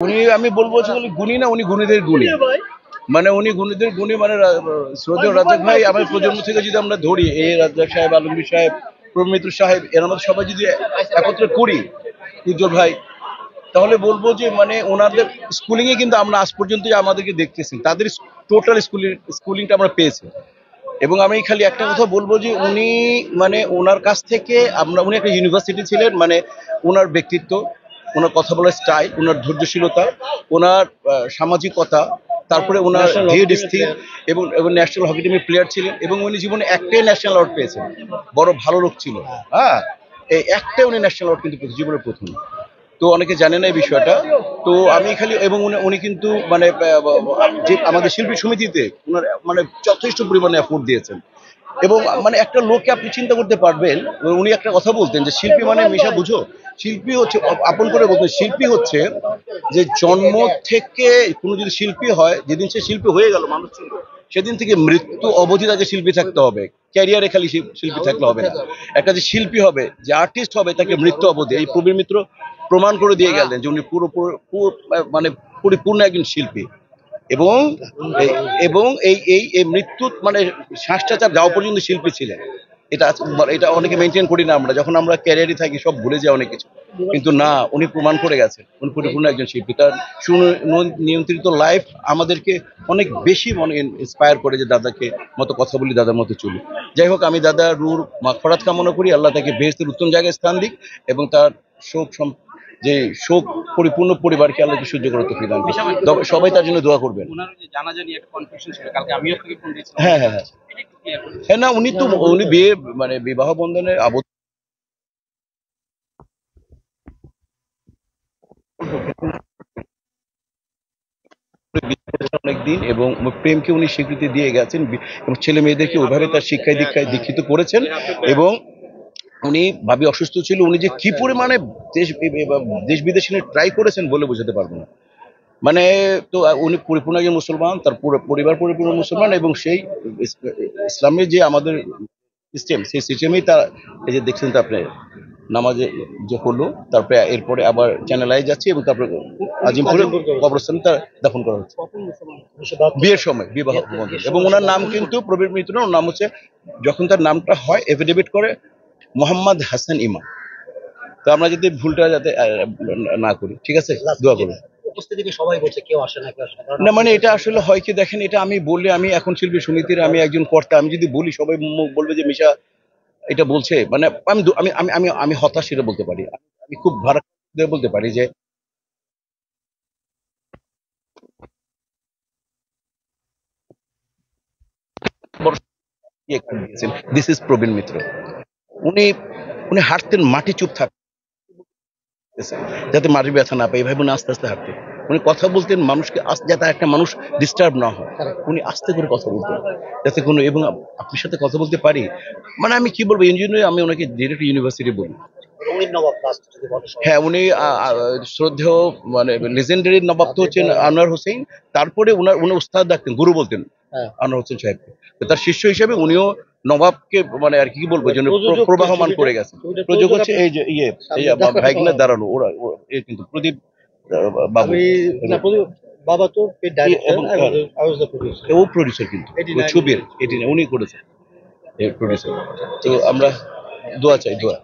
উনি আমি বলবো যে গুণী না, উনি গুণীদের গুণী। মানে উনি গুণীদের গুণী, মানে শ্রদ্ধেয় রাজ্জাক ভাই আমার প্রজন্ম থেকে যদি আমরা ধরি, এই রাজ্জাক সাহেব, আলমগীর সাহেব, প্রবীর মিত্র সাহেব, এর মধ্যে সবাই যদি একত্রে করি, উজ্জ্বল ভাই, তাহলে বলবো যে মানে ওনাদের স্কুলিং এ কিন্তু আমরা আজ পর্যন্ত আমাদেরকে দেখতেছি, তাদের টোটাল স্কুলিংটা আমরা পেয়েছি। এবং আমি খালি একটা কথা বলবো যে উনি মানে ওনার কাছ থেকে উনি একটা ইউনিভার্সিটি ছিলেন, মানে ওনার ব্যক্তিত্ব, ওনার কথা বলার স্টাইল, ওনার ধৈর্যশীলতা, ওনার সামাজিকতা, তারপরে ওনার হেড স্থির, এবং ন্যাশনাল হকি টিমের প্লেয়ার ছিলেন, এবং উনি জীবনে একটাই ন্যাশনাল অ্যাওয়ার্ড পেয়েছেন। বড় ভালো লোক ছিল। হ্যাঁ, এই একটাই উনি ন্যাশনাল অ্যাওয়ার্ড কিন্তু জীবনের প্রথম। তো অনেকে জানে না এই বিষয়টা। তো আমি খালি, এবং উনি কিন্তু মানে যে আমাদের শিল্পী সমিতিতে ওনার মানে যথেষ্ট পরিমাণে এফোর্ট দিয়েছেন। এবং মানে একটা লোককে আপনি চিন্তা করতে পারবেন, উনি একটা কথা বলতেন যে শিল্পী মানে মিশা বুঝো, শিল্পী হচ্ছে, আপন করে বলতেন, শিল্পী হচ্ছে যে জন্ম থেকে কোনো যদি শিল্পী হয়, যেদিন সে শিল্পী হয়ে গেল, মানুষ ছিল, সেদিন থেকে মৃত্যু অবধি তাকে শিল্পী থাকতে হবে। ক্যারিয়ারে খালি শিল্পী থাকলে হবে না, একটা যে শিল্পী হবে, যে আর্টিস্ট হবে, তাকে মৃত্যু অবধি। এই প্রবীর মিত্র প্রমাণ করে দিয়ে গেলেন যে উনি মানে পরিপূর্ণ একজন শিল্পী। এবং এবং এই মৃত্যু মানে শ্বাসটা যাওয়া পর্যন্ত শিল্পী ছিলেন। এটা এটা অনেকে মেনটেন করি না আমরা, যখন আমরা ক্যারিয়ারে থাকি সব ভুলে যাই অনেক কিছু, কিন্তু না, উনি প্রমাণ করে গেছেন উনি পরিপূর্ণ একজন শিল্পী। তার সুনিয়ন্ত্রিত লাইফ আমাদেরকে অনেক বেশি মনে ইন্সপায়ার করে যে দাদাকে মতো কথা বলি, দাদার মতো চলি। যাই হোক, আমি দাদা রুর মাগফিরাত কামনা করি, আল্লাহ তাকে বেহেশতের উত্তম জায়গায় স্থান দিক, এবং তার যে শোক পরিপূর্ণ পরিবারকে আল্লাহকে সহ্য করার তৌফিক দান করুন। তবে সবাই তার জন্য দোয়া করবেন। হ্যাঁ হ্যাঁ হ্যাঁ হ্যাঁ, না উনি তো উনি বিয়ে মানে বিবাহ বন্ধনে আবদ্ধ অনেকদিন, এবং প্রেমকে উনি স্বীকৃতি দিয়ে গেছেন, এবং ছেলে মেয়েদেরকে ওইভাবে তার শিক্ষায় দীক্ষায় দীক্ষিত করেছেন। এবং উনি ভাবি অসুস্থ ছিল, উনি যে কি পরিমাণে দেশ বিদেশে ট্রাই করেছেন বলে বোঝাতে পারবো না। মানে তো উনি পরিপূর্ণ একজন মুসলমান, তার পুরো পরিবার পরিপূর্ণ মুসলমান, এবং সেই ইসলামের যে আমাদের সিস্টেম, সেই সিস্টেমেই তার এই যে দেখছেন তো আপনি, নামাজে যে হলো, তারপরে এরপরে আবার চ্যানেল আই যাচ্ছে, এবং তারপরে আজিমপুরে কবরস্থানে তার দাফন করা হচ্ছে বিয়ের সময়, বিবাহ বন্ধন। এবং ওনার নাম কিন্তু প্রবীর মিত্র না, ওর নাম হচ্ছে, যখন তার নামটা হয় এফিডেভিট করে মোহাম্মদ হাসান ইমাম। তো আমরা যদি ভুলটা যাতে না করি, ঠিক আছে, দোয়া করুন। সবাই বলছে কেউ আসে না, না মানে এটা আসলে হয় কি, দেখেন, এটা আমি বললে, আমি এখন শিল্পী সমিতির আমি একজন কর্তা, আমি যদি বলি সবাই বলবে যে মিশা এটা বলছে, মানে আমি আমি আমি আমি আমি হতাশ, এটা বলতে পারি। আমি খুব ভাড়া দিয়ে বলতে পারি যে দিস ইজ প্রবীণ মিত্র। উনি উনি হাঁটতেন, মাটি চুপ থাকতেছে যাতে মাটির ব্যথা না পায়, এইভাবে উনি আস্তে আস্তে হাঁটতেন। উনি কথা বলতেন মানুষকে, যাতে একটা মানুষ ডিস্টার্ব না হয়, উনি আস্তে করে কথা বলতেন যাতে কোনো, এবং আপনার সাথে কথা বলতে পারি। মানে আমি কি বলবো, ইঞ্জিনিয়ার, আমি ওনাকে ডিরেক্ট ইউনিভার্সিটি বলি। হ্যাঁ, উনি শ্রদ্ধেয় মানে লেজেন্ডারি নবাব তো হচ্ছেন আনোয়ার হোসেন, তারপরে উনি উস্তাদ ডাকতেন, গুরু বলতেন আনোয়ার হোসেন সাহেবকে। তার শিষ্য হিসেবে উনিও নবাবকে মানে আর কি বলবো যেন প্রবাহমান করে গেছেন। প্রযোজক হচ্ছে এই যে এই ভাইগুলো দাঁড়ানো, ওরা কিন্তু প্রদীপ বাবু, বাবা তো ও প্রডিউসার, কিন্তু ছবির এটি উনি করেছেন প্রডিউসার। তো আমরা দোয়া চাই, দোয়া।